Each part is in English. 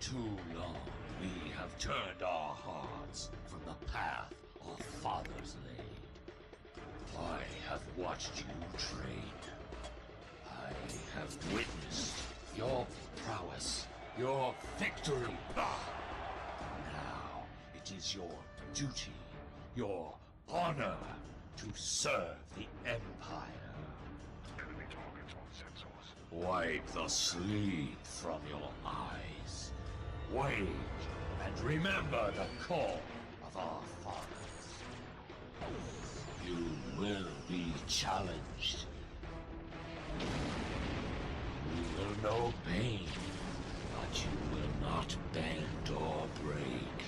too long we have turned our hearts from the path our fathers laid. I have watched you train. I have witnessed your prowess, your victory. Now it is your duty, your honor, to serve the Empire. Enemy targets on sensors. Wipe the sleep from your eyes. Wait and remember the call of our fathers. You will be challenged. You will know pain, but you will not bend or break.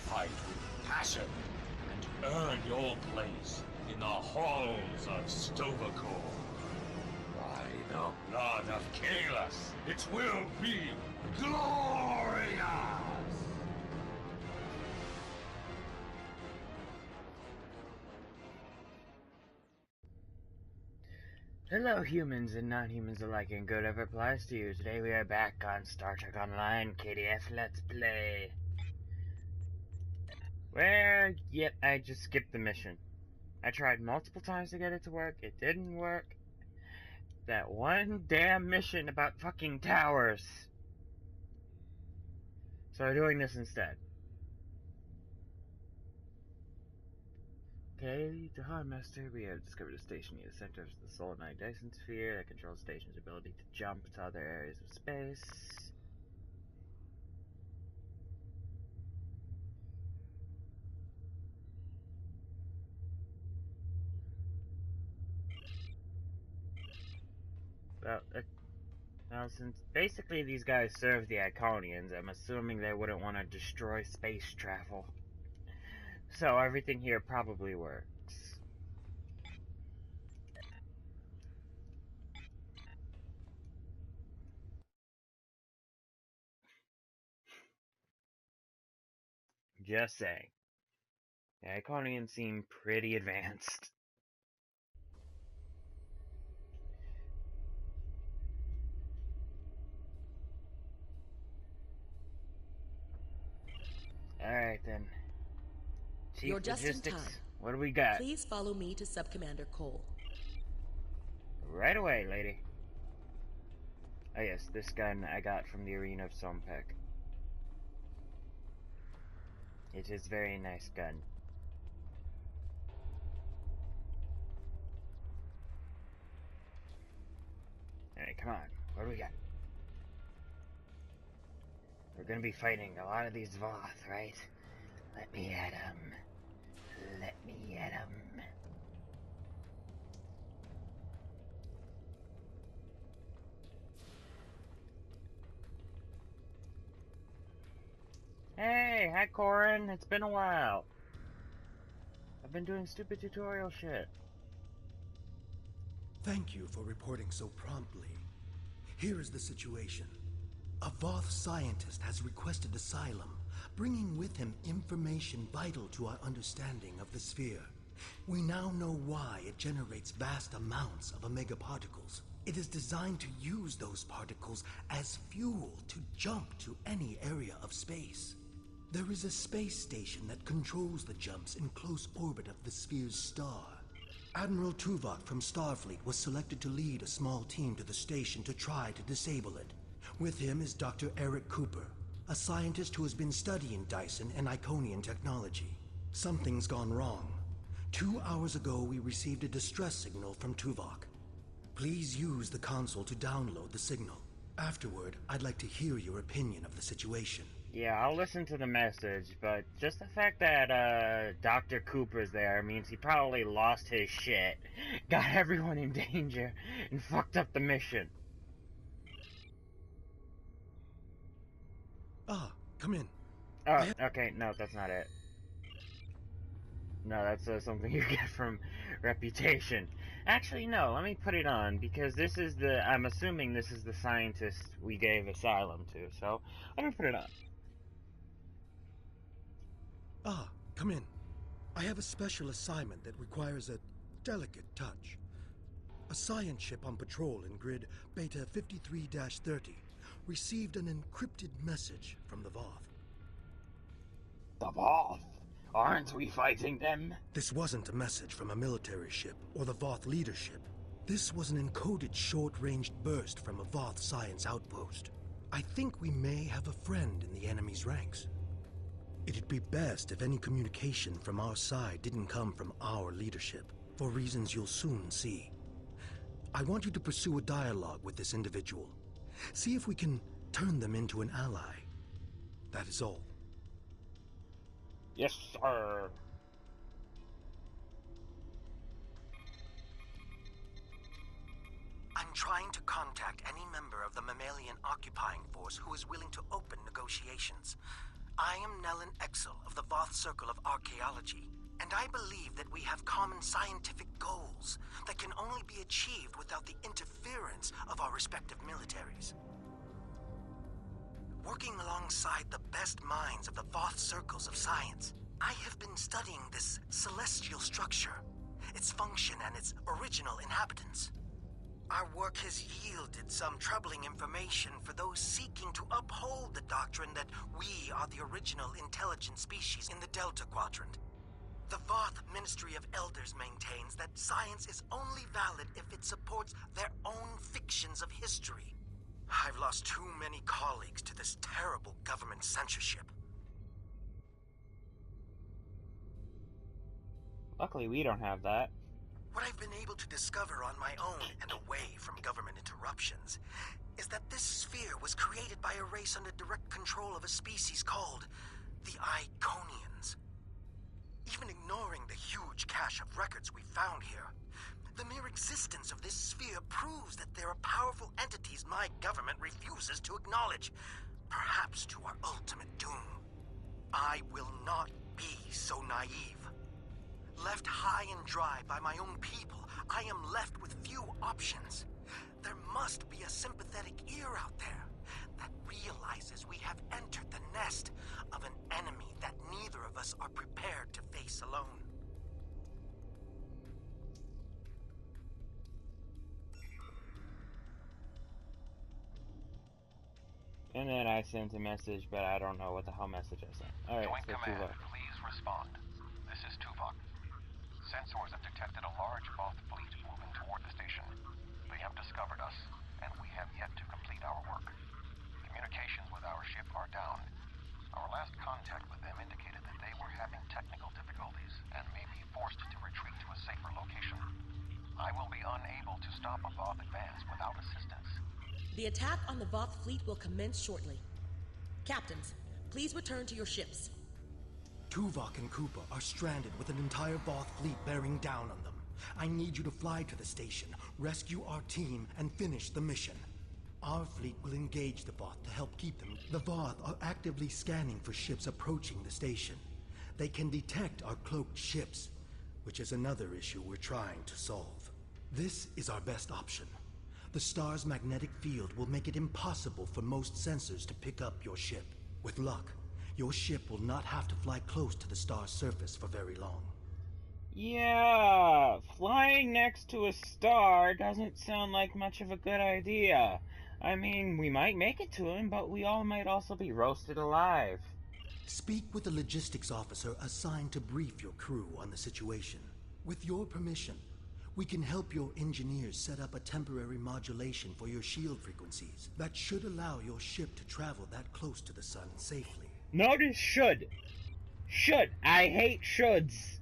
Fight with passion and earn your place in the halls of Stovacor. By the blood of Kalis, it will be glorious! Hello humans and non-humans alike, and good ever applies to you. Today we are back on Star Trek Online KDF Let's Play. Where, yep, I just skipped the mission. I tried multiple times to get it to work, it didn't work. That one damn mission about fucking towers. So we're doing this instead. Okay, to Hardmaster, we have discovered a station near the center of the solenoid Dyson sphere that controls the station's ability to jump to other areas of space. Well, since basically these guys serve the Iconians, I'm assuming they wouldn't want to destroy space travel. So everything here probably works. Just saying. The Iconians seem pretty advanced. Alright then. Chief You're just Logistics, in time. what do we got? Please follow me to Subcommander Cole. Right away, lady. Oh yes, this gun I got from the arena of Sompek. It is a very nice gun. Alright, come on. What do we got? We're gonna be fighting a lot of these Voth, right? Let me at 'em. Let me at 'em. Hey, hi Corin. It's been a while. I've been doing stupid tutorial shit. Thank you for reporting so promptly. Here is the situation. A Voth scientist has requested asylum, bringing with him information vital to our understanding of the sphere. We now know why it generates vast amounts of omega particles. It is designed to use those particles as fuel to jump to any area of space. There is a space station that controls the jumps in close orbit of the sphere's star. Admiral Tuvok from Starfleet was selected to lead a small team to the station to try to disable it. With him is Dr. Eric Cooper, a scientist who has been studying Dyson and Iconian technology. Something's gone wrong. 2 hours ago, we received a distress signal from Tuvok. Please use the console to download the signal. Afterward, I'd like to hear your opinion of the situation. Yeah, I'll listen to the message, but just the fact that, Dr. Cooper's there means he probably lost his shit, got everyone in danger, and fucked up the mission. Ah, come in. Oh, okay, no, that's not it. No, that's something you get from Reputation. Actually, no, let me put it on, because this is I'm assuming this is the scientist we gave asylum to, so let me put it on. Ah, come in. I have a special assignment that requires a delicate touch. A science ship on patrol in grid Beta 53-30 received an encrypted message from the Voth. The Voth? Aren't we fighting them? This wasn't a message from a military ship or the Voth leadership. This was an encoded short-ranged burst from a Voth science outpost. I think we may have a friend in the enemy's ranks. It'd be best if any communication from our side didn't come from our leadership, for reasons you'll soon see. I want you to pursue a dialogue with this individual. See if we can turn them into an ally. That is all. Yes, sir. I'm trying to contact any member of the mammalian occupying force who is willing to open negotiations. I am Nellen Exel of the Voth Circle of Archaeology, and I believe that we have common scientific goals that can only be achieved without the interference of our respective militaries. Working alongside the best minds of the Voth Circles of Science, I have been studying this celestial structure, its function and its original inhabitants. Our work has yielded some troubling information for those seeking to uphold the doctrine that we are the original intelligent species in the Delta Quadrant. The Voth Ministry of Elders maintains that science is only valid if it supports their own fictions of history. I've lost too many colleagues to this terrible government censorship. Luckily, we don't have that. What I've been able to discover on my own and away from government interruptions is that this sphere was created by a race under direct control of a species called the Iconians. Even ignoring the huge cache of records we found here, the mere existence of this sphere proves that there are powerful entities my government refuses to acknowledge, perhaps to our ultimate doom. I will not be so naive. Left high and dry by my own people, I am left with few options. There must be a sympathetic ear out there that realizes we have entered the nest of an enemy that neither of us are prepared to face alone. And then I sent a message, but I don't know what the hell message I sent. Alright, Joint so Command, Tuvok. please respond. This is Tuvok. Sensors have detected a large Voth fleet moving toward the station. They have discovered us, and we have yet to complete our work. Communications with our ship are down. Our last contact with them indicated that they were having technical difficulties and may be forced to retreat to a safer location. I will be unable to stop a Voth advance without assistance. The attack on the Voth fleet will commence shortly. Captains, please return to your ships. Tuvok and Koopa are stranded with an entire Voth fleet bearing down on them. I need you to fly to the station, rescue our team, and finish the mission. Our fleet will engage the Voth to help keep them. The Voth are actively scanning for ships approaching the station. They can detect our cloaked ships, which is another issue we're trying to solve. This is our best option. The star's magnetic field will make it impossible for most sensors to pick up your ship. With luck, your ship will not have to fly close to the star's surface for very long. Yeah, flying next to a star doesn't sound like much of a good idea. I mean, we might make it to him, but we all might also be roasted alive. Speak with the logistics officer assigned to brief your crew on the situation. With your permission, we can help your engineers set up a temporary modulation for your shield frequencies that should allow your ship to travel that close to the sun safely. Notice should. Should. I hate shoulds.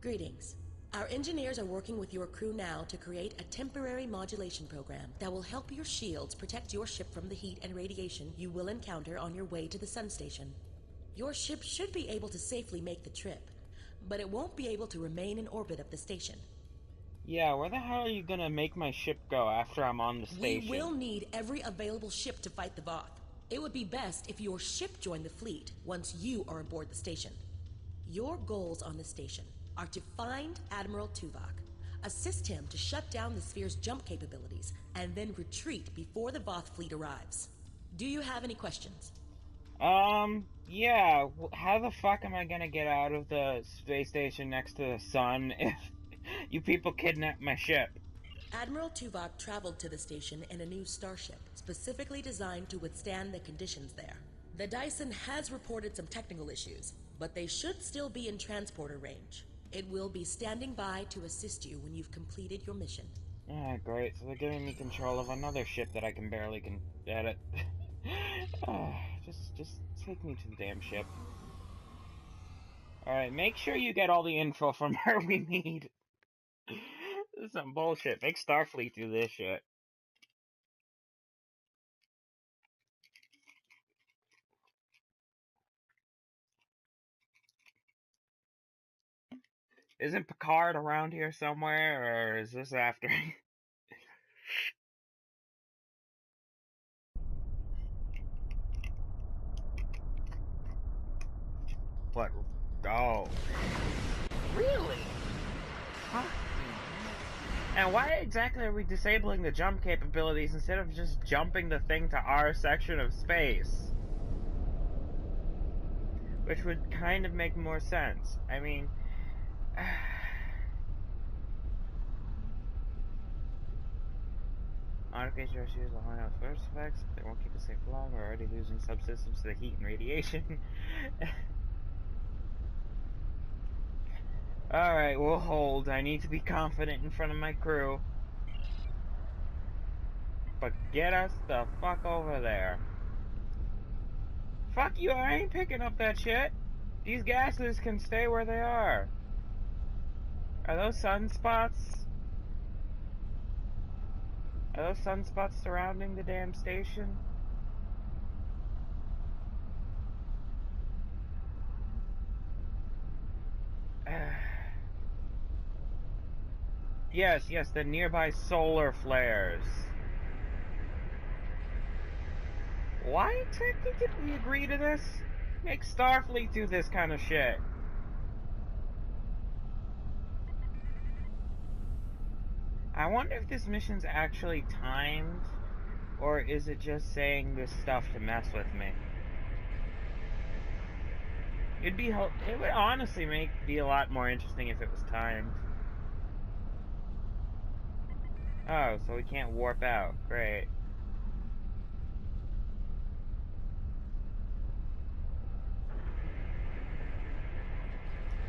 Greetings. Our engineers are working with your crew now to create a temporary modulation program that will help your shields protect your ship from the heat and radiation you will encounter on your way to the sun station. Your ship should be able to safely make the trip, but it won't be able to remain in orbit of the station. Yeah, where the hell are you gonna make my ship go after I'm on the station? We will need every available ship to fight the Voth. It would be best if your ship joined the fleet once you are aboard the station. Your goals on the station are to find Admiral Tuvok, assist him to shut down the sphere's jump capabilities, and then retreat before the Voth fleet arrives. Do you have any questions? Yeah, how the fuck am I gonna get out of the space station next to the sun if you people kidnap my ship? Admiral Tuvok traveled to the station in a new starship, specifically designed to withstand the conditions there. The Dyson has reported some technical issues, but they should still be in transporter range. It will be standing by to assist you when you've completed your mission. Ah, great. So they're giving me control of another ship that I can barely get it. Just take me to the damn ship. Alright, make sure you get all the info from her we need. This is some bullshit. Make Starfleet do this shit. Isn't Picard around here somewhere, or is this after? What? Oh. Really? Huh? And why exactly are we disabling the jump capabilities instead of just jumping the thing to our section of space? Which would kind of make more sense. I mean... Modification issues will high out first effects, but they won't keep us safe for long. We're already losing subsystems to the heat and radiation. Alright, we'll hold. I need to be confident in front of my crew. But get us the fuck over there. Fuck you, I ain't picking up that shit. These gases can stay where they are. Are those sunspots? Are those sunspots surrounding the damn station? Yes, the nearby solar flares. Why exactly did we agree to this? Make Starfleet do this kind of shit. I wonder if this mission's actually timed, or is it just saying this stuff to mess with me? It would honestly be a lot more interesting if it was timed. Oh, so we can't warp out. Great.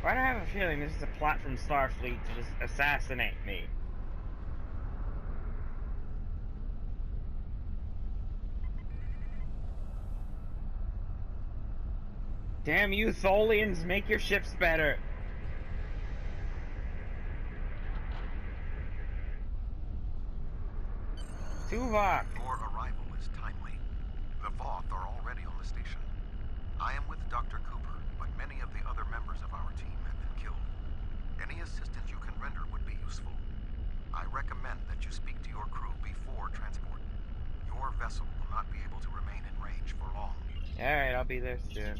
Why do I have a feeling this is a plot from Starfleet to just assassinate me? Damn you, Tholians, make your ships better. Tuvok. Your arrival is timely. The Voth are already on the station. I am with Dr. Cooper, but many of the other members of our team have been killed. Any assistance you can render would be useful. I recommend that you speak to your crew before transport. Your vessel will not be able to remain in range for long. Alright, I'll be there soon.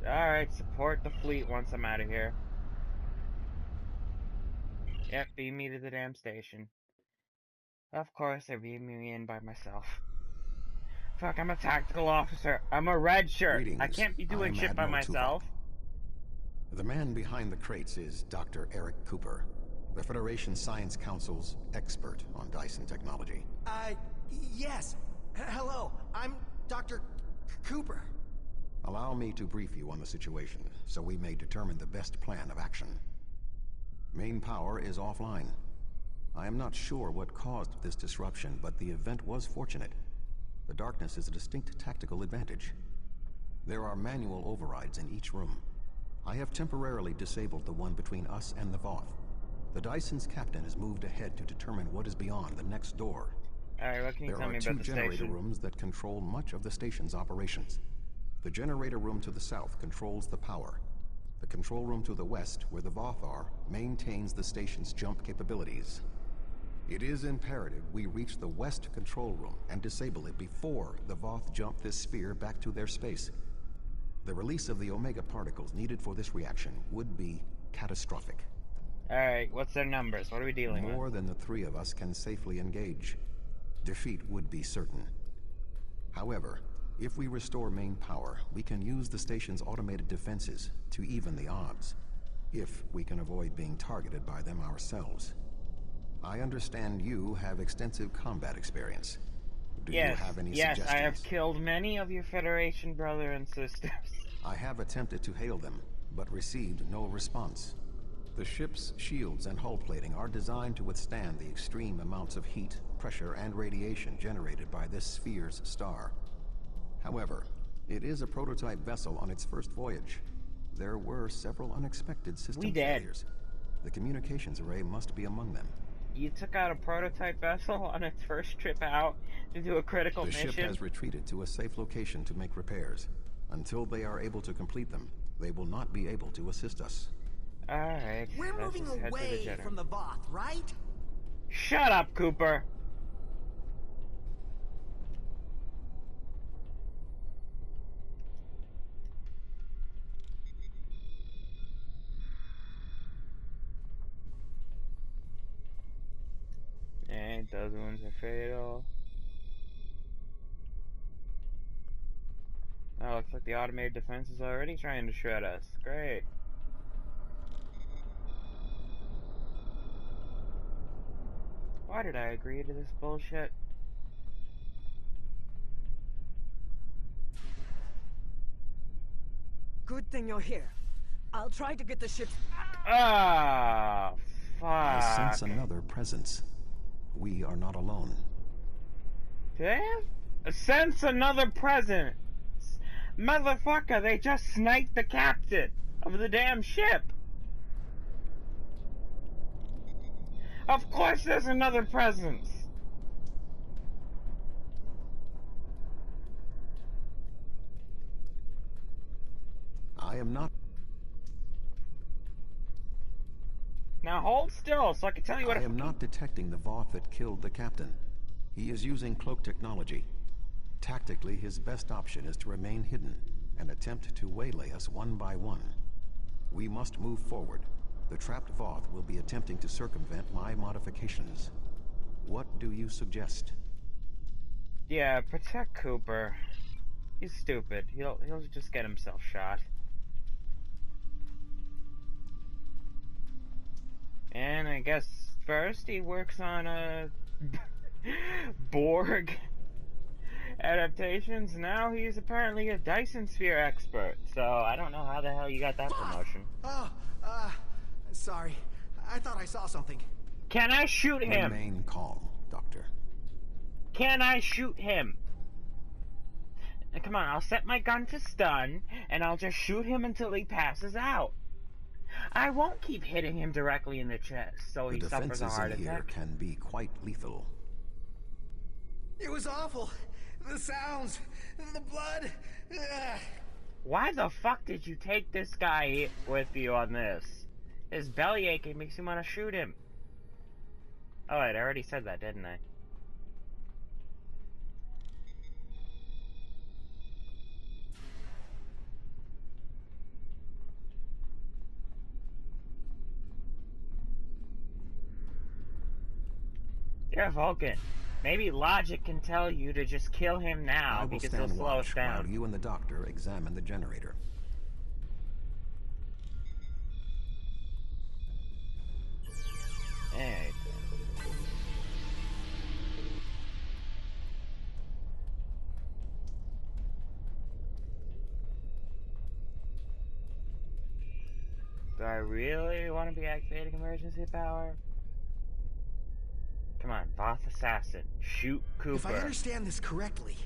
Alright, support the fleet once I'm out of here. Yep, beam me to the damn station. Of course, they're beaming me in by myself. Fuck, I'm a tactical officer. I'm a red shirt. Greetings. I can't be doing shit by myself. The man behind the crates is Dr. Eric Cooper, the Federation Science Council's expert on Dyson technology. Yes. Hello, I'm Dr. Cooper. Allow me to brief you on the situation, so we may determine the best plan of action. Main power is offline. I am not sure what caused this disruption, but the event was fortunate. The darkness is a distinct tactical advantage. There are manual overrides in each room. I have temporarily disabled the one between us and the Voth. The Dyson's captain has moved ahead to determine what is beyond the next door. Alright, what can you tell me about the station? There are 2 generator rooms that control much of the station's operations. The generator room to the south controls the power. The control room to the west, where the Voth are, maintains the station's jump capabilities. It is imperative we reach the west control room and disable it before the Voth jump this sphere back to their space. The release of the Omega particles needed for this reaction would be catastrophic. Alright, what's their numbers? What are we dealing with? More than the 3 of us can safely engage. defeat would be certain. However, if we restore main power, we can use the station's automated defenses to even the odds, if we can avoid being targeted by them ourselves. I understand you have extensive combat experience. Do you have any suggestions? Yes, I have killed many of your Federation brother and sisters. I have attempted to hail them, but received no response. The ship's shields and hull plating are designed to withstand the extreme amounts of heat, pressure, and radiation generated by this sphere's star. However, it is a prototype vessel on its first voyage. There were several unexpected system failures. The communications array must be among them. You took out a prototype vessel on its first trip out to do a critical mission? The ship has retreated to a safe location to make repairs. Until they are able to complete them, they will not be able to assist us. Alright. We're moving away from the Voth, right? Shut up, Cooper! And those wounds are fatal. Oh, looks like the automated defense is already trying to shred us. Great. Why did I agree to this bullshit? Good thing you're here. I'll try to get the ship. Ah, fuck. I sense another presence. We are not alone. Damn? Sense another presence. Motherfucker, they just sniped the captain of the damn ship. Of course there's another presence. I am not. Now hold still so I can tell you what I am not detecting the Voth that killed the captain. He is using cloak technology. Tactically, his best option is to remain hidden and attempt to waylay us one by one. We must move forward. The trapped Voth will be attempting to circumvent my modifications. What do you suggest? Yeah, protect Cooper. He's stupid. He'll just get himself shot. And I guess first he works on a Borg adaptations. Now he's apparently a Dyson Sphere expert. So I don't know how the hell you got that promotion. Sorry. I thought I saw something. Can I shoot him? Remain calm, Doctor. Can I shoot him? Now, come on, I'll set my gun to stun, and I'll just shoot him until he passes out. I won't keep hitting him directly in the chest, so he suffers a heart attack. The defenses in here attack. can be quite lethal. It was awful. The sounds, the blood. Why the fuck did you take this guy with you on this? His belly aching makes you want to shoot him. Oh wait, I already said that, didn't I? You're Vulcan. Maybe logic can tell you to just kill him now because he'll slow us down. While you and the doctor examine the generator. Alright. Do I really want to be activating emergency power? Come on, Voth Assassin. Shoot Cooper. If I understand this correctly,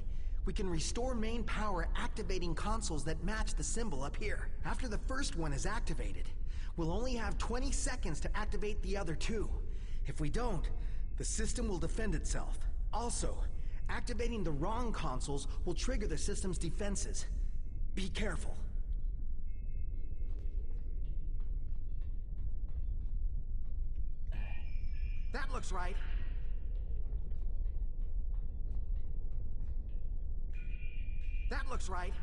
we can restore main power activating consoles that match the symbol up here. After the first one is activated, we'll only have 20 seconds to activate the other two. If we don't, the system will defend itself. Also, activating the wrong consoles will trigger the system's defenses. Be careful. That looks right. That looks right.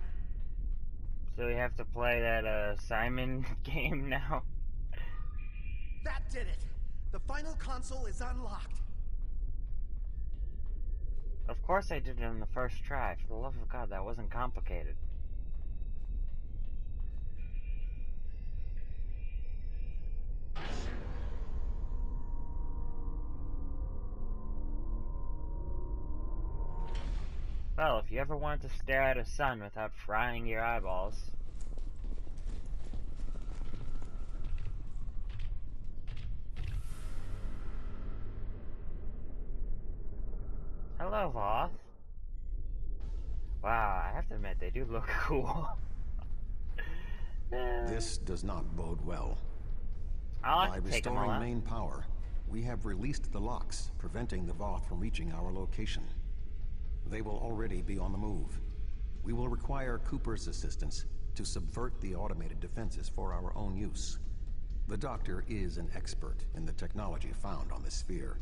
So we have to play that Simon game now. That did it. The final console is unlocked. Of course I did it on the first try. For the love of God, that wasn't complicated. Well, if you ever wanted to stare at a sun without frying your eyeballs... Hello, Voth. Wow, I have to admit, they do look cool. This does not bode well. I'll By have to take them all restoring out. main power, we have released the locks, preventing the Voth from reaching our location. They will already be on the move. We will require Cooper's assistance to subvert the automated defenses for our own use. The Doctor is an expert in the technology found on the sphere.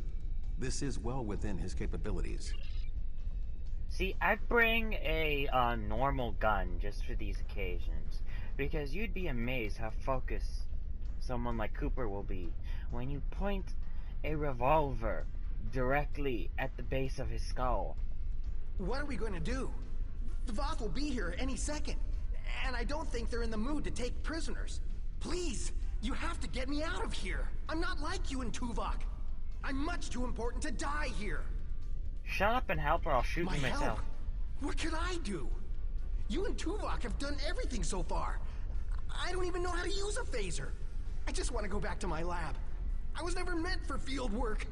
This is well within his capabilities. See, I'd bring a normal gun just for these occasions, because you'd be amazed how focused someone like Cooper will be when you point a revolver directly at the base of his skull. What are we going to do? The Voth will be here any second, and I don't think they're in the mood to take prisoners. Please, you have to get me out of here. I'm not like you and Tuvok. I'm much too important to die here. Shut up and help or I'll shoot you myself. Help? What could I do? You and Tuvok have done everything so far. I don't even know how to use a phaser. I just want to go back to my lab. I was never meant for field work.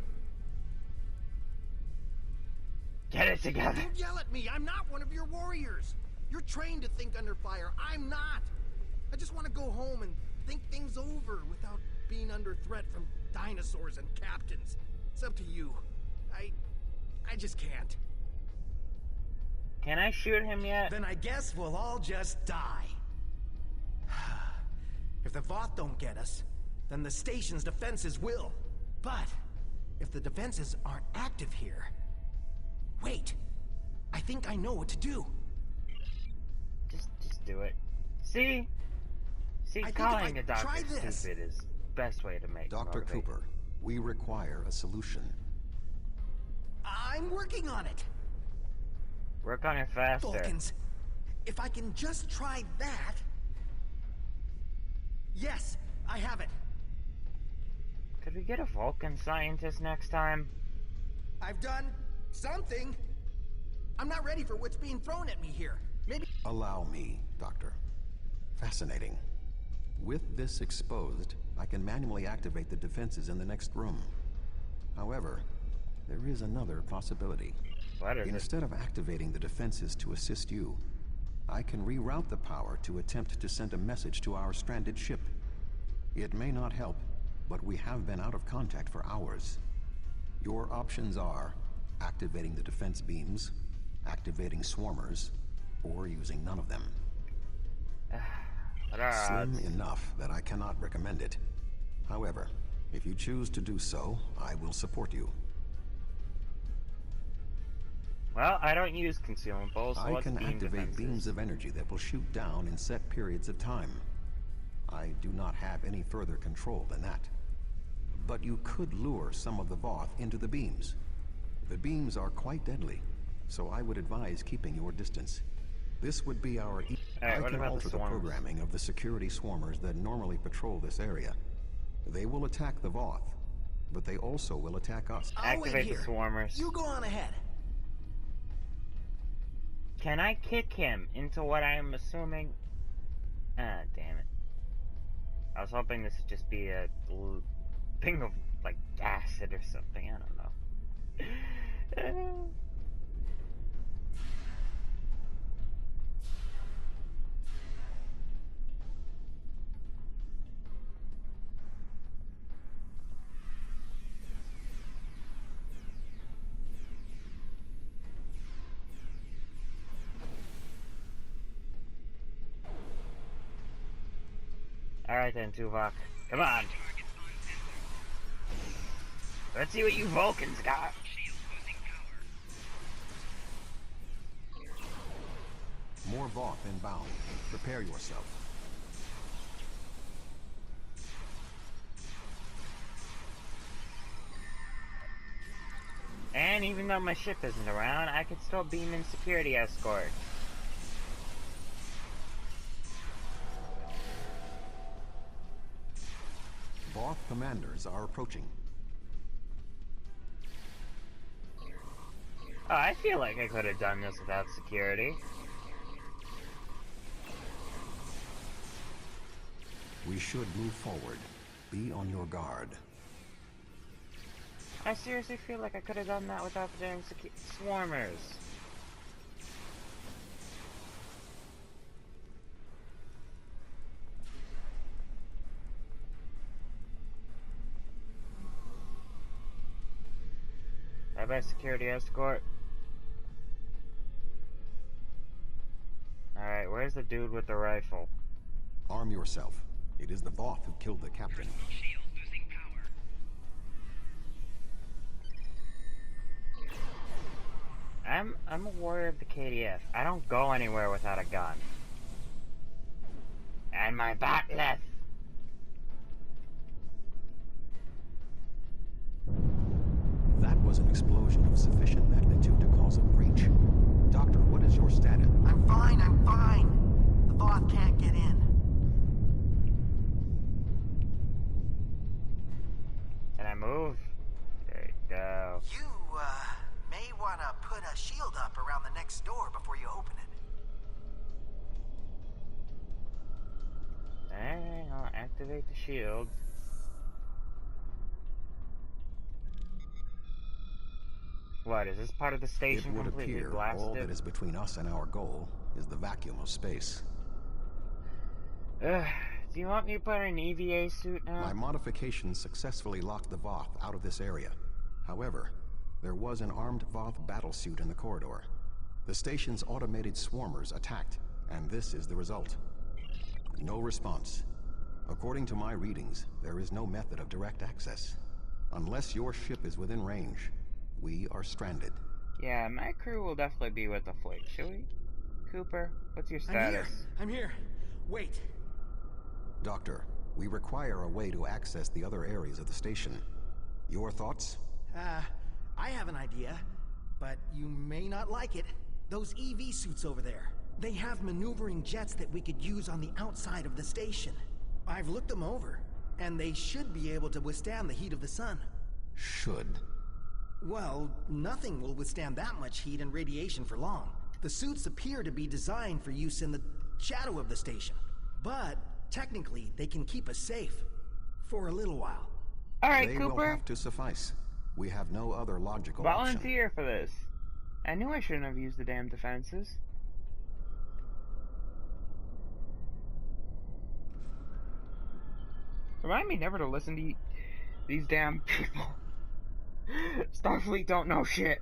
Get it together. Don't yell at me. I'm not one of your warriors. You're trained to think under fire. I'm not. I just want to go home and think things over without being under threat from dinosaurs and captains. It's up to you. I just can't. Can I shoot him yet? Then I guess we'll all just die. If the Voth don't get us, then the station's defenses will. But if the defenses aren't active here... Wait! I think I know what to do. Just do it. See, calling a doctor stupid is the best way to make Dr. Cooper, we require a solution. I'm working on it. Work on it faster. Vulcans, if I can just try that... Yes, I have it. Could we get a Vulcan scientist next time? I've done something. I'm not ready for what's being thrown at me here. Maybe... Allow me, Doctor. Fascinating. With this exposed, I can manually activate the defenses in the next room. However, there is another possibility. What is it? Instead of activating the defenses to assist you, I can reroute the power to attempt to send a message to our stranded ship. It may not help, but we have been out of contact for hours. Your options are activating the defense beams, activating swarmers, or using none of them. Slim enough that I cannot recommend it. However, if you choose to do so, I will support you. Well, I don't use consumables, so I what's can beam activate defenses? beams of energy that will shoot down in set periods of time. I do not have any further control than that. But you could lure some of the Voth into the beams. The beams are quite deadly, so I would advise keeping your distance. This would be our... Alright, I what can about alter the the swarmers? programming of the security swarmers that normally patrol this area. They will attack the Voth, but they also will attack us. I'll wait Activate here. the swarmers. You go on ahead. Can I kick him into what I am assuming? Ah, damn it. I was hoping this would just be a thing of, like, acid or something. I don't know. Alright then, Tuvok. Come on. Let's see what you Vulcans got. More Voth inbound. Prepare yourself. And And even though my ship isn't around, I could still beam in security escort. Voth commanders are approaching. Oh, I feel like I could have done this without security. We should move forward. Be on your guard. I seriously feel like I could have done that without the damn swarmers. Bye-bye, security escort. Alright, where's the dude with the rifle? Arm yourself. It is the Voth who killed the captain. Shield losing power. I'm a warrior of the KDF. I don't go anywhere without a gun. And my batleth. That was an explosion of sufficient magnitude to cause a breach. Doctor, what is your status? I'm fine, I'm fine. The Voth can't get in. Can I move? There you go. You, may want to put a shield up around the next door before you open it. Alright, I'll activate the shield. What, is this part of the station It would completely appear blasted? all that is between us and our goal is the vacuum of space. Ugh, do you want me to put an EVA suit now? My modifications successfully locked the Voth out of this area. However, there was an armed Voth battlesuit in the corridor. The station's automated swarmers attacked, and this is the result. No response. According to my readings, there is no method of direct access. Unless your ship is within range, we are stranded. Yeah, my crew will definitely be with the fleet, shall we? Cooper, what's your status? I'm here. Wait. Doctor, we require a way to access the other areas of the station. Your thoughts? I have an idea, but you may not like it. Those EV suits over there, they have maneuvering jets that we could use on the outside of the station. I've looked them over, and they should be able to withstand the heat of the sun. Should. Well, nothing will withstand that much heat and radiation for long. The suits appear to be designed for use in the shadow of the station. But, technically, they can keep us safe. For a little while. Alright, They Cooper. will have to suffice. We have no other logical Volunteer for this. I knew I shouldn't have used the damn defenses. Remind me never to listen to these damn people. Starfleet don't know shit.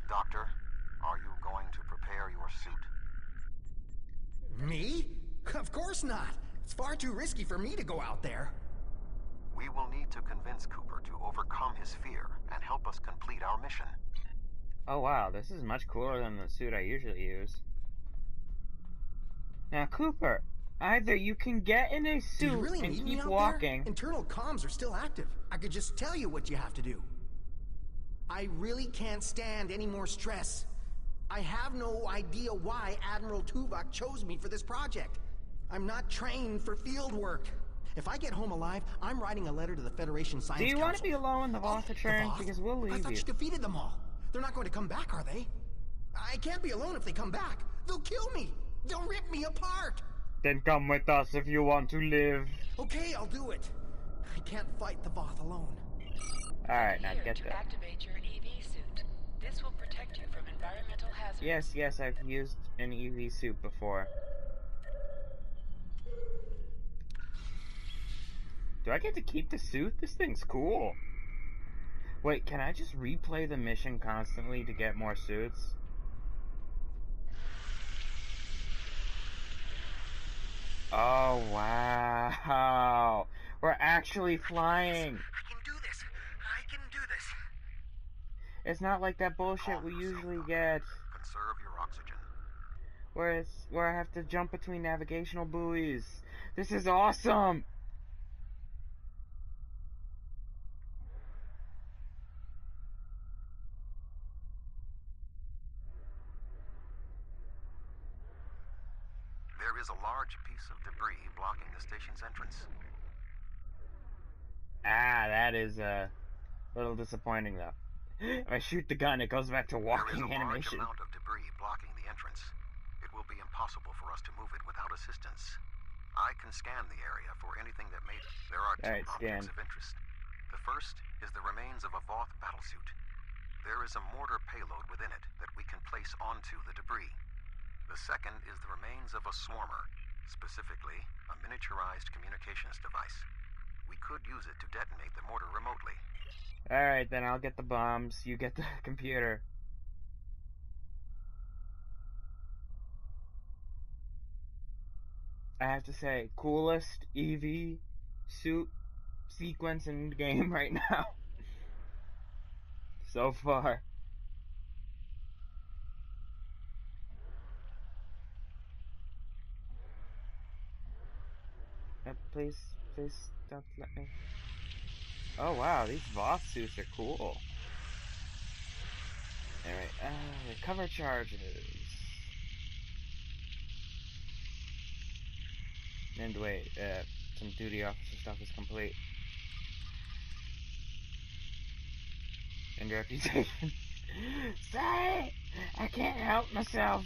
Doctor, are you going to prepare your suit? Me? Of course not. It's far too risky for me to go out there. We will need to convince Cooper to overcome his fear and help us complete our mission. Oh wow, this is much cooler than the suit I usually use. Now Cooper, either you can get in a Do suit you really and need me keep out walking. there? Internal comms are still active. I could just tell you what you have to do. I really can't stand any more stress. I have no idea why Admiral Tuvok chose me for this project. I'm not trained for field work. If I get home alive, I'm writing a letter to the Federation Science Do you Council. want to be alone in the Voth The return? Voth? Because we'll I leave thought you. you defeated them all. They're not going to come back, are they? I can't be alone if they come back. They'll kill me. They'll rip me apart. Then come with us if you want to live. Okay, I'll do it. I can't fight the Voth alone. Alright, now Here get to that. activate your EV suit. This will protect you from environmental hazards. Yes, I've used an EV suit before. Do I get to keep the suit? This thing's cool. Wait, can I just replay the mission constantly to get more suits? Oh, wow. We're actually flying. I can do this. I can do this. It's not like that bullshit we usually get. Conserve your oxygen. where I have to jump between navigational buoys. This is awesome! There is a large piece of debris blocking the station's entrance. Ah, that is a little disappointing, though. If I shoot the gun, it goes back to walking animation. There is a large amount of debris blocking the entrance. It will be impossible for us to move it without assistance. I can scan the area for anything that may... There are two objects of interest. The first is the remains of a Voth battlesuit. There is a mortar payload within it that we can place onto the debris. The second is the remains of a swarmer, specifically a miniaturized communications device. We could use it to detonate the mortar remotely. Alright, then I'll get the bombs, you get the computer. I have to say, coolest EV suit sequence in the game right now. So far. Please don't let me. Oh wow, these Voth suits are cool. Alright, recover charges. And wait, some duty officer stuff is complete. And reputation. Sorry! I can't help myself!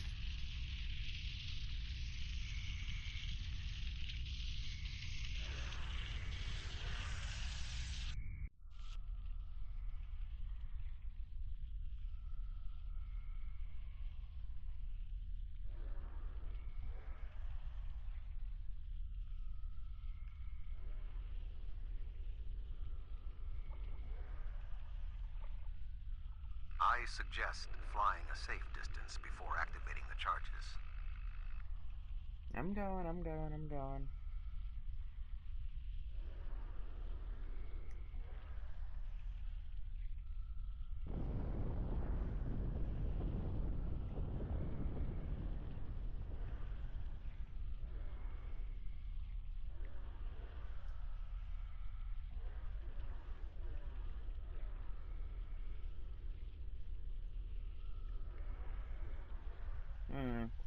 I suggest flying a safe distance before activating the charges. I'm going.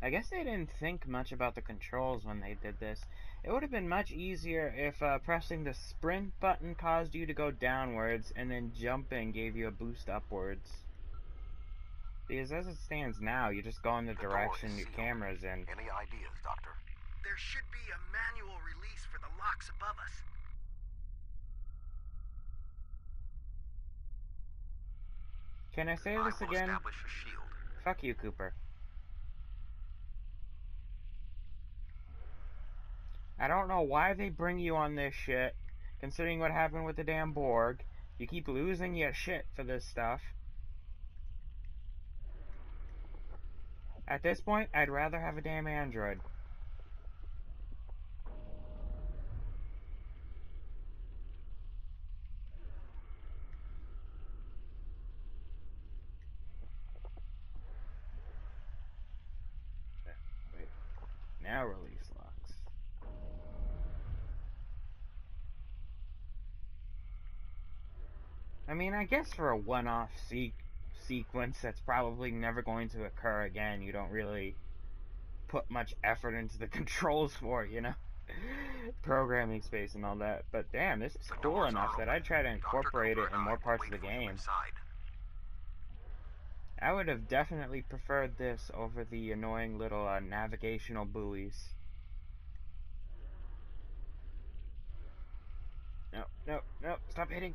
I guess they didn't think much about the controls when they did this. It would have been much easier if pressing the sprint button caused you to go downwards and then jumping gave you a boost upwards. Because as it stands now, you just go in the direction your camera's in. Any ideas, Doctor? There should be a manual release for the locks above us. Can I say this again? Establish a shield. Fuck you, Cooper. I don't know why they bring you on this shit, considering what happened with the damn Borg. You keep losing your shit for this stuff. At this point, I'd rather have a damn android. Wait. Now release locks. I mean, I guess for a one-off sequence that's probably never going to occur again, you don't really put much effort into the controls for it, you know? Programming space and all that. But damn, this is cool enough that I'd try to incorporate it in more parts of the game. I would have definitely preferred this over the annoying little navigational buoys. No, stop hitting.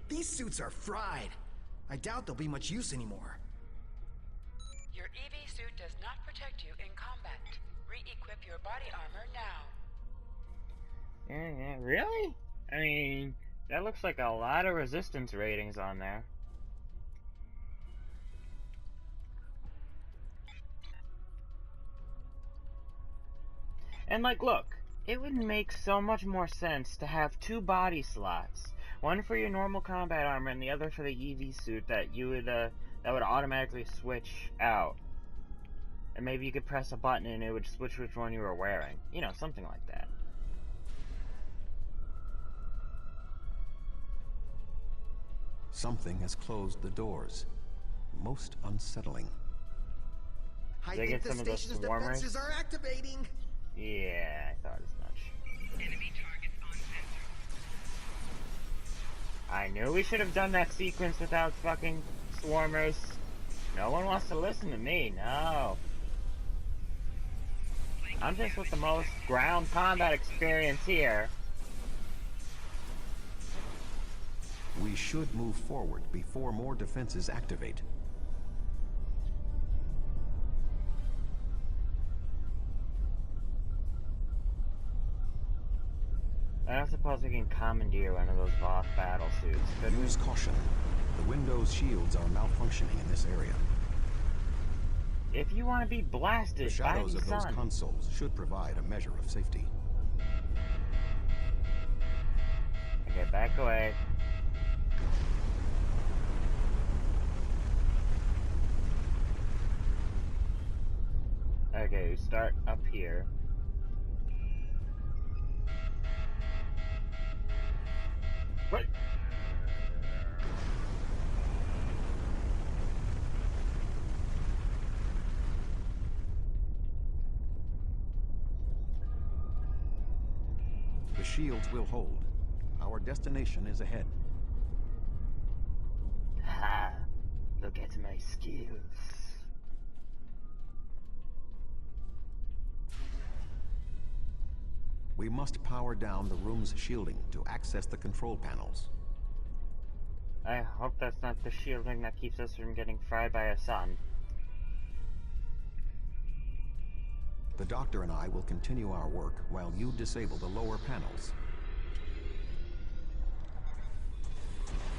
These suits are fried. I doubt they'll be much use anymore. Your EV suit does not protect you in combat. Re-equip your body armor now. Yeah, really? I mean, that looks like a lot of resistance ratings on there. And like, look, it would make so much more sense to have two body slots. One for your normal combat armor and the other for the EV suit that you would that would automatically switch out. And maybe you could press a button and it would switch which one you were wearing. You know, something like that. Something has closed the doors. Most unsettling. I Did I think get the some of those station's swarmers? defenses are activating. Yeah, I thought as much. Enemy targets on sensor. I knew we should have done that sequence without fucking swarmers. No one wants to listen to me, no. I'm just with the most ground combat experience here. We should move forward before more defenses activate. I don't suppose we can commandeer one of those Voth battle suits, could we? Use caution. The Windows shields are malfunctioning in this area. If you want to be blasted The shadows by of the those sun. consoles should provide a measure of safety. Okay, back away. Okay, we start up here. What? The shields will hold. Our destination is ahead. Ha! Look at my skills. We must power down the room's shielding to access the control panels. I hope that's not the shielding that keeps us from getting fried by a sun. The doctor and I will continue our work while you disable the lower panels.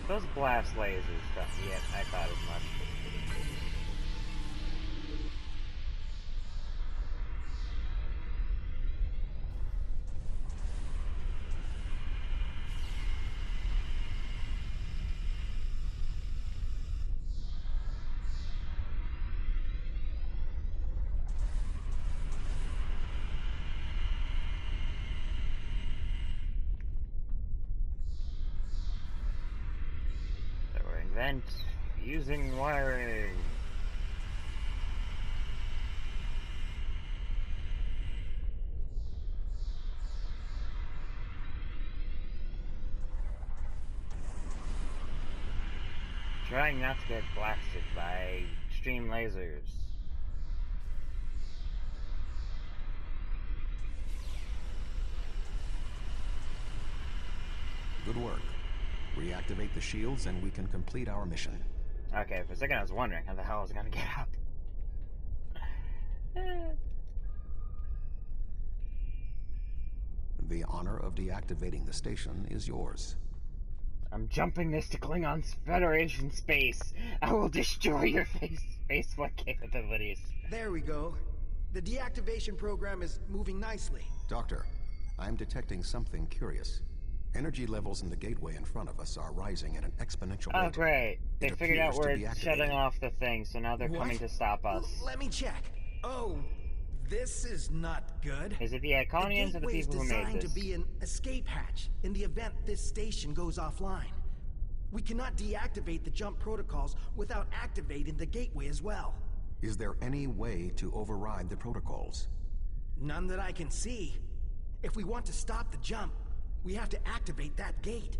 Those blast lasers stuff, yeah, I thought as much. Vent using wiring. Trying not to get blasted by extreme lasers. Good work. Reactivate the shields and we can complete our mission. Okay, for a second I was wondering how the hell I was gonna get out. The honor of deactivating the station is yours. I'm jumping this to Klingon's Federation space. I will destroy your spaceflight capabilities. There we go. The deactivation program is moving nicely. Doctor, I'm detecting something curious. Energy levels in the gateway in front of us are rising at an exponential rate. Oh, great. They It figured out appears to we're be activated. shutting off the thing, so now they're coming to stop us. Let me check. Oh, this is not good. Is it the Iconians or the gateway is people who made designed this? to be an escape hatch in the event this station goes offline. We cannot deactivate the jump protocols without activating the gateway as well. Is there any way to override the protocols? None that I can see. If we want to stop the jump, we have to activate that gate.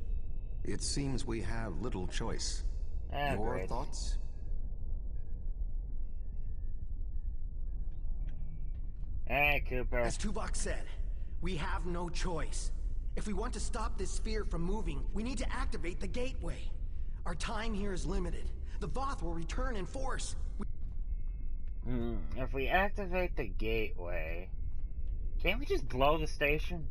It seems we have little choice. Your Great. thoughts? Hey, Cooper. As Tuvok said, we have no choice. If we want to stop this sphere from moving, we need to activate the gateway. Our time here is limited. The Voth will return in force. If we activate the gateway, can't we just blow the station?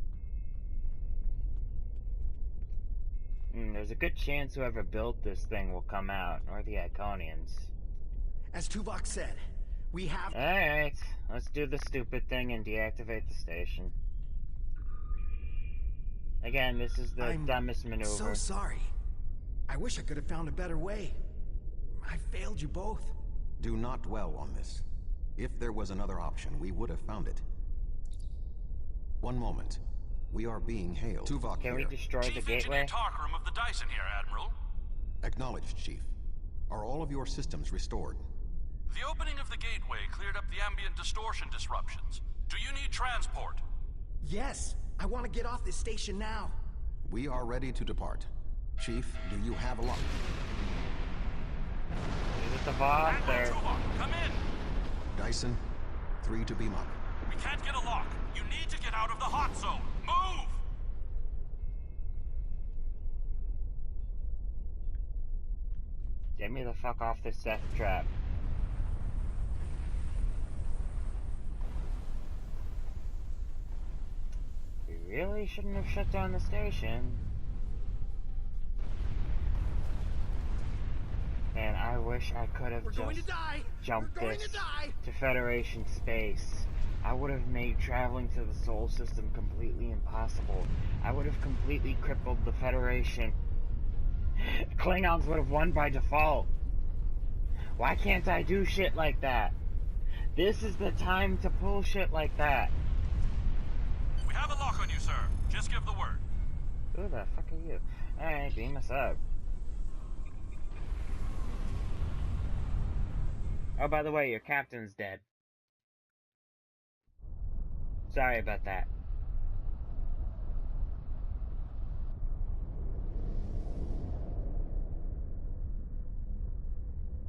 There's a good chance whoever built this thing will come out, or the Iconians. As Tuvok said, we have... Alright, let's do the stupid thing and deactivate the station. Again, this is the dumbest maneuver. So sorry. I wish I could have found a better way. I failed you both. Do not dwell on this. If there was another option, we would have found it. One moment. We are being hailed. Tuvok Can we here. destroy the Chief gateway? Engineer Tarkram of the Dyson here, Admiral. Acknowledged, Chief. Are all of your systems restored? The opening of the gateway cleared up the ambient distortion disruptions. Do you need transport? Yes, I want to get off this station now. We are ready to depart. Chief, do you have a lock? Is it the Voth Admiral or... Tuvok, come in! Dyson, 3 to beam up. We can't get a lock. You need to get out of the hot zone. Move! Get me the fuck off this death trap. We really shouldn't have shut down the station. And I wish I could have just jumped this to Federation space. I would have made traveling to the Sol system completely impossible. I would have completely crippled the Federation. Klingons would have won by default. Why can't I do shit like that? This is the time to pull shit like that. We have a lock on you, sir. Just give the word. Who the fuck are you? Alright, beam us up. Oh, by the way, your captain's dead. Sorry about that.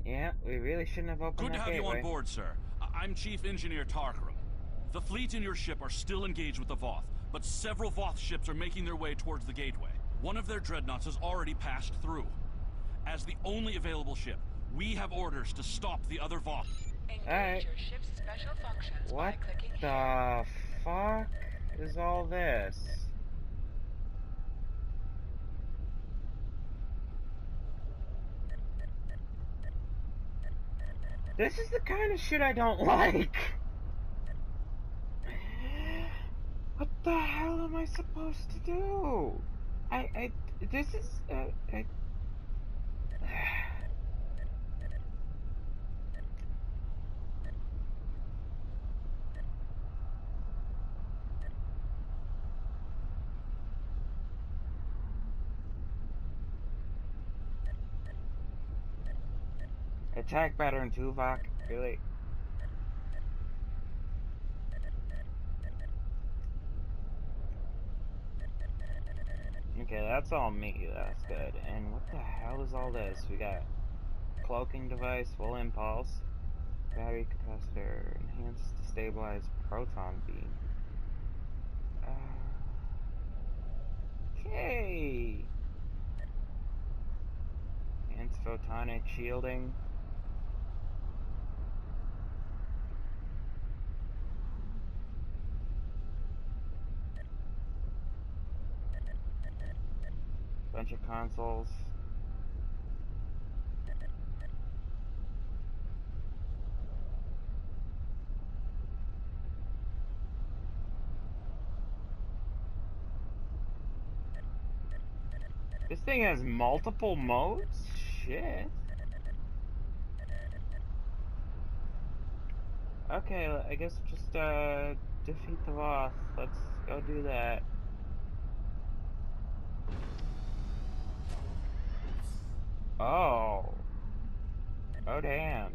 Yeah, we really shouldn't have opened Good to that have you gateway. on board, sir. I'm Chief Engineer Tarkram. The fleet in your ship are still engaged with the Voth, but several Voth ships are making their way towards the gateway. One of their dreadnoughts has already passed through. As the only available ship, we have orders to stop the other Voth. Engage Alright. your ship's special functions What by clicking here. the fuck is all this? This is the kind of shit I don't like. What the hell am I supposed to do? This is, attack pattern Tuvok, really? Okay, that's all me, that's good. And what the hell is all this? We got cloaking device, full impulse, battery capacitor, enhanced to stabilize proton beam. Okay. Enhanced photonic shielding. Bunch of consoles. This thing has multiple modes? Shit. Okay, I guess just defeat the Voth. Let's go do that. Oh. Oh damn.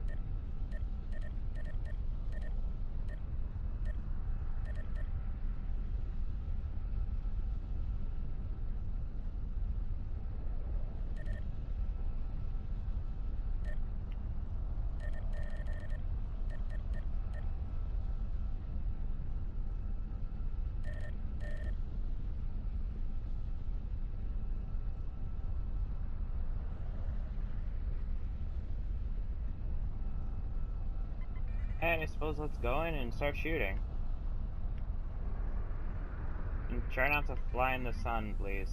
And I suppose let's go in and start shooting. And try not to fly in the sun, please.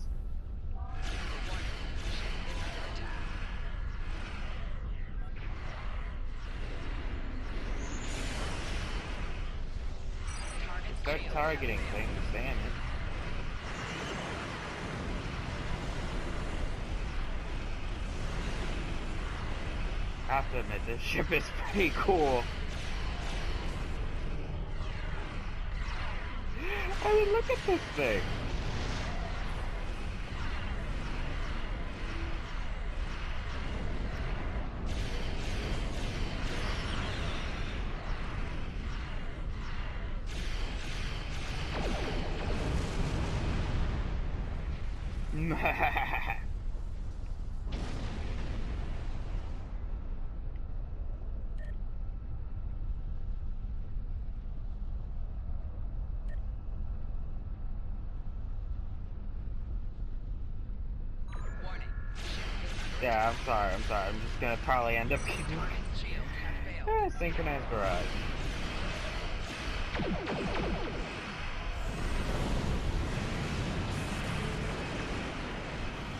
Start targeting things, damn it. I have to admit, this ship is pretty cool. I mean, look at this thing. Yeah, I'm sorry. I'm just gonna probably end up doing synchronized barrage.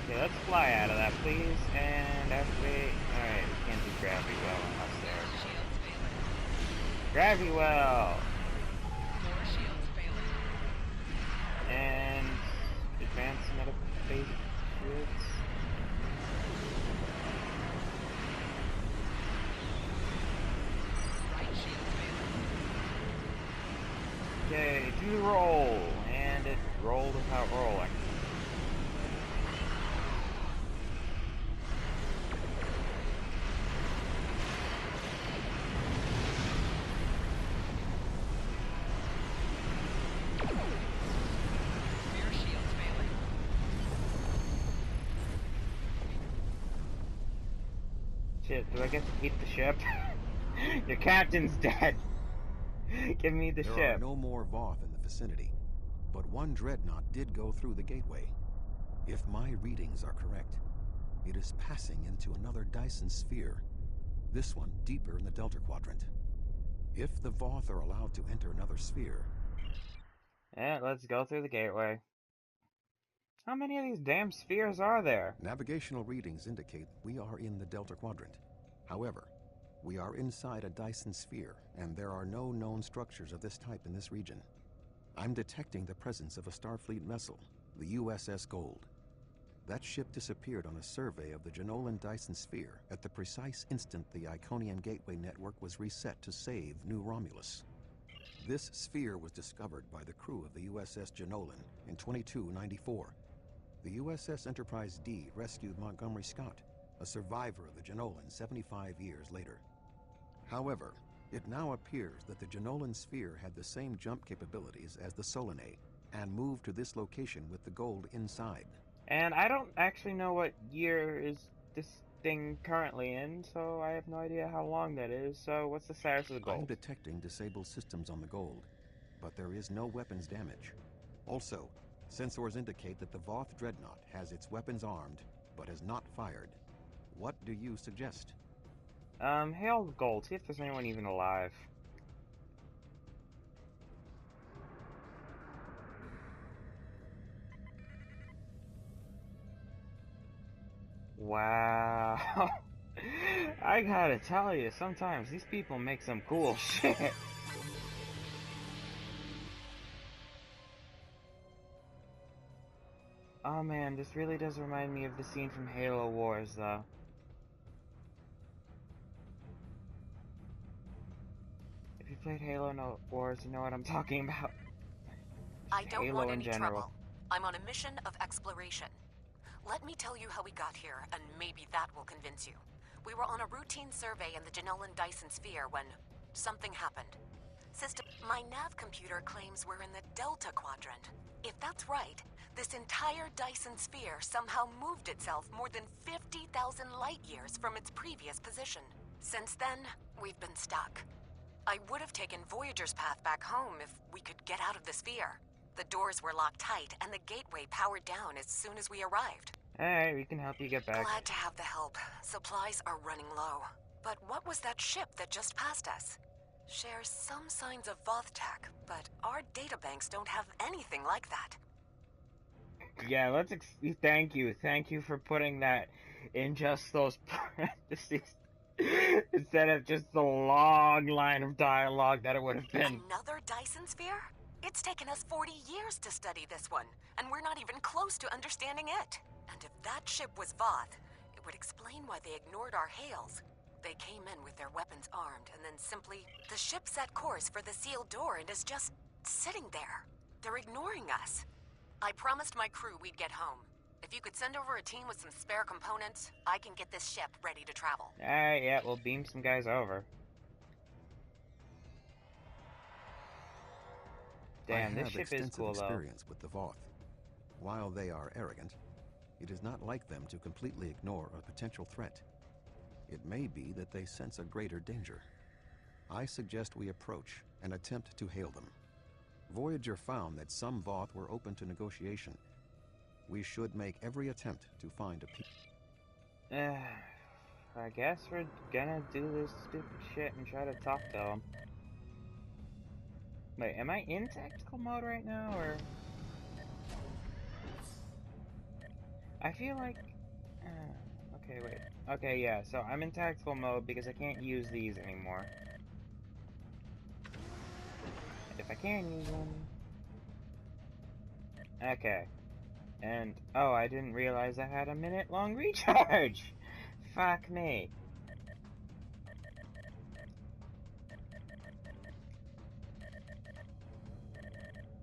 Okay, let's fly out of that, please, and activate. Alright, we can't do gravity well unless there. Gravity well! And advanced metaphasic shields. Okay, do the roll, and it rolled without rolling. Shit, do I get to keep the ship? Your captain's dead. Give me the ship. There are no more Voth in the vicinity, but one dreadnought did go through the gateway. If my readings are correct, it is passing into another Dyson sphere, this one deeper in the Delta Quadrant. If the Voth are allowed to enter another sphere... Yeah, let's go through the gateway. How many of these damn spheres are there? Navigational readings indicate we are in the Delta Quadrant. However, we are inside a Dyson sphere, and there are no known structures of this type in this region. I'm detecting the presence of a Starfleet vessel, the USS Gold. That ship disappeared on a survey of the Jenolan Dyson sphere at the precise instant the Iconian Gateway network was reset to save New Romulus. This sphere was discovered by the crew of the USS Jenolan in 2294. The USS Enterprise D rescued Montgomery Scott, a survivor of the Jenolan 75 years later. However, it now appears that the Jenolan sphere had the same jump capabilities as the Solanae, and moved to this location with the gold inside. And I don't actually know what year is this thing currently in, so I have no idea how long that is. So what's the status of the gold? I'm detecting disabled systems on the gold, but there is no weapons damage. Also, sensors indicate that the Voth Dreadnought has its weapons armed, but has not fired. What do you suggest? Hail the gold, see if there's anyone even alive. Wow. I gotta tell you, sometimes these people make some cool shit. Oh man, this really does remind me of the scene from Halo Wars, though. If you played Halo Wars, you know what I'm talking about. I don't Halo want in any general. trouble. I'm on a mission of exploration. Let me tell you how we got here, and maybe that will convince you. We were on a routine survey in the Jenolan Dyson sphere when something happened. My nav computer claims we're in the Delta Quadrant. If that's right, this entire Dyson sphere somehow moved itself more than 50,000 light years from its previous position. Since then, we've been stuck. I would have taken Voyager's path back home if we could get out of the sphere. The doors were locked tight, and the gateway powered down as soon as we arrived. Alright, we can help you get back. Glad to have the help. Supplies are running low. But what was that ship that just passed us? Shares some signs of Voth tech, but our databanks don't have anything like that. Yeah, let's thank you for putting that in just those parentheses instead of just the long line of dialogue that it would have been. Another Dyson sphere? It's taken us 40 years to study this one, and we're not even close to understanding it. And if that ship was Voth, it would explain why they ignored our hails. They came in with their weapons armed, and then simply... The ship set course for the sealed door and is just sitting there. They're ignoring us. I promised my crew we'd get home. If you could send over a team with some spare components, I can get this ship ready to travel. Alright, yeah, we'll beam some guys over. Damn, this ship is cool, though. I have extensive experience with the Voth. While they are arrogant, it is not like them to completely ignore a potential threat. It may be that they sense a greater danger. I suggest we approach and attempt to hail them. Voyager found that some Voth were open to negotiation. We should make every attempt to find a peace. I guess we're gonna do this stupid shit and try to talk to them. Wait, am I in tactical mode right now, or...? I feel like... okay, wait. Okay, yeah, so I'm in tactical mode because I can't use these anymore. If I can use them... Okay. And, oh, I didn't realize I had a minute-long recharge! Fuck me.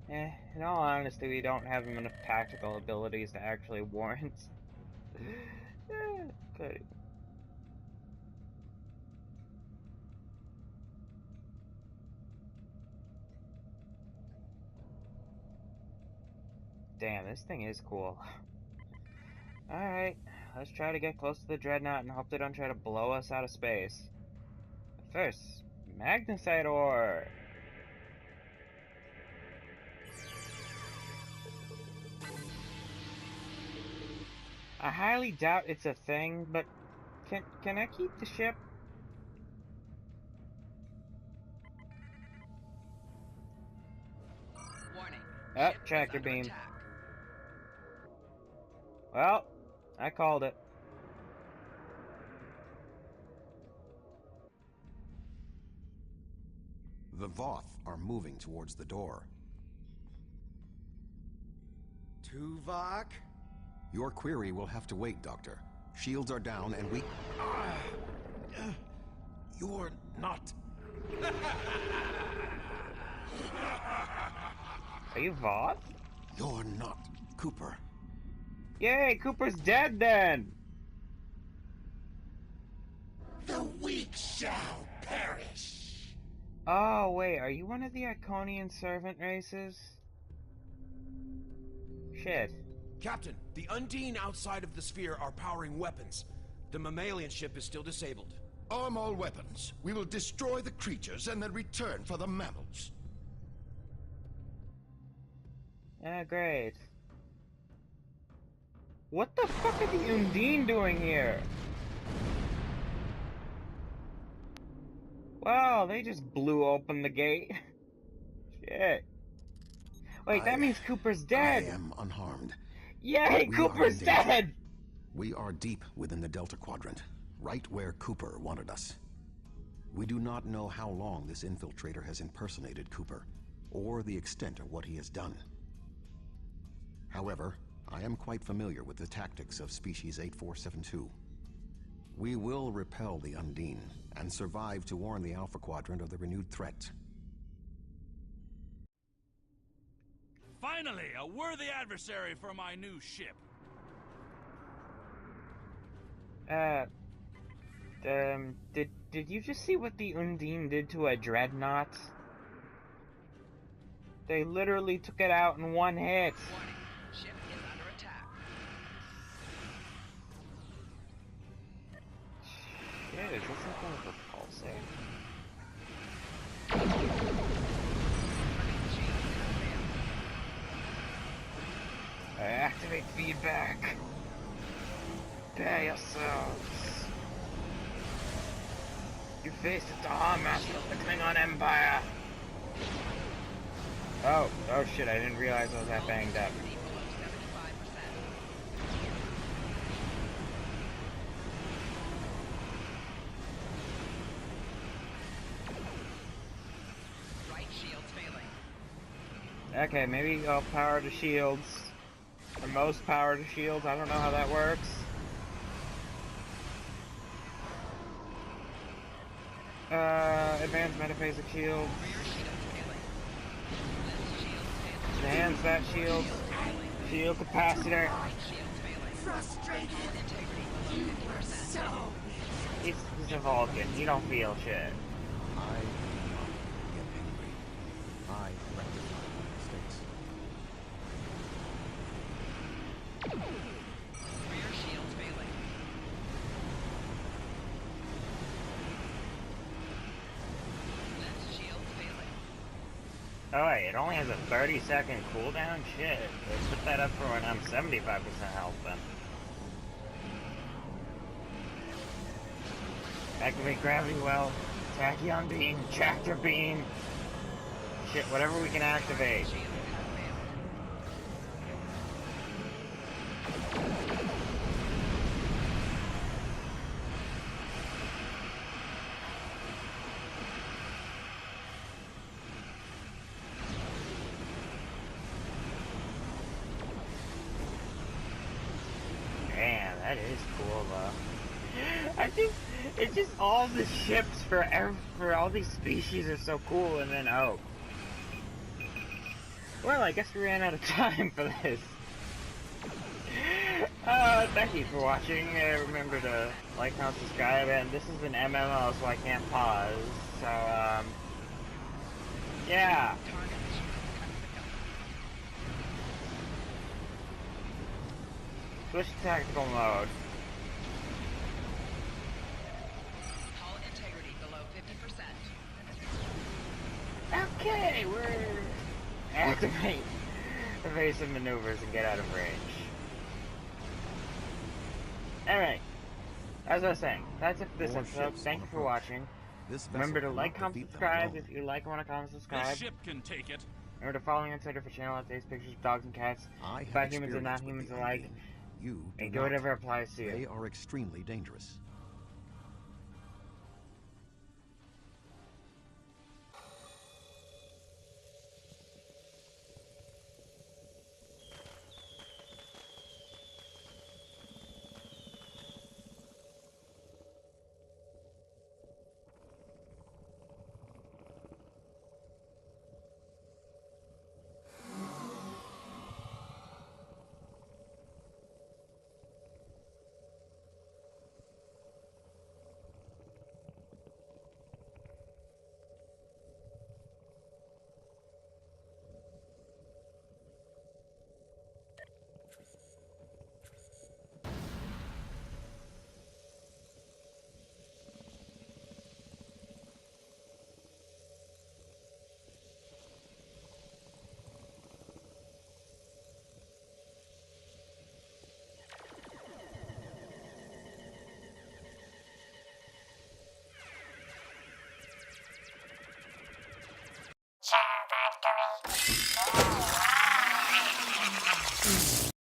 In all honesty, we don't have enough tactical abilities to actually warrant... Okay. Damn, this thing is cool. Alright, let's try to get close to the Dreadnought and hope they don't try to blow us out of space. But first, Magnesite ore! I highly doubt it's a thing, but can I keep the ship? Warning. Oh, Ship tractor is under beam. attack. Well, I called it. The Voth are moving towards the door. Tuvok? Your query will have to wait, Doctor. Shields are down and we... You're not... Are you Voth? You're not Cooper. Yay, Cooper's dead then! The weak shall perish. Oh, wait, are you one of the Iconian servant races? Shit. Captain, the Undine outside of the sphere are powering weapons. The mammalian ship is still disabled. Arm all weapons. We will destroy the creatures and then return for the mammals. Ah, great. What the fuck are the Undine doing here? Wow, they just blew open the gate. Shit. Wait, that means Cooper's dead! I am unharmed. Yay, Cooper's dead! We are deep within the Delta Quadrant, right where Cooper wanted us. We do not know how long this infiltrator has impersonated Cooper, or the extent of what he has done. However, I am quite familiar with the tactics of Species 8472. We will repel the Undine, and survive to warn the Alpha Quadrant of the renewed threat. Finally, a worthy adversary for my new ship. Did you just see what the Undine did to a Dreadnought? They literally took it out in one hit. Warning. Ship is under attack. Shit, is this some kind of repulsor? Activate feedback. Prepare yourselves. You face the Dawn Master of the Klingon Empire. Oh shit, I didn't realize I was that banged up. Right shield's failing. Okay, maybe I'll power the shields. Or most power to shields, I don't know how that works. advanced metaphasic shield. Enhance that shield. Shield capacitor. Frustrated. You were so. He's a Vulcan. You don't feel shit. I do not get angry. I rectify my mistakes. Rear shields failing. Left shields failing. Oh wait, it only has a 30-second cooldown? Shit. Let's put that up for when I'm 75% health then. Activate gravity well. Tachyon beam. Tractor beam. Shit, whatever we can activate. Damn, that is cool though. I think it's just all the ships for all these species are so cool, and then oh. Well, I guess we ran out of time for this. Thank you for watching. Remember to like, comment, subscribe, and this is an MMO, so I can't pause. So, yeah. Switch to tactical mode. Hull integrity below 50%. Okay, we're activate evasive maneuvers and get out of range. Alright, as I was saying, that's it for this episode. Thank you for watching. Remember to like, comment, subscribe if you like and want to comment, subscribe. This ship can take it. Remember to follow me on Twitter for channel updates, pictures of dogs and cats, about humans and not humans alike, You and do whatever applies to you. They are extremely dangerous.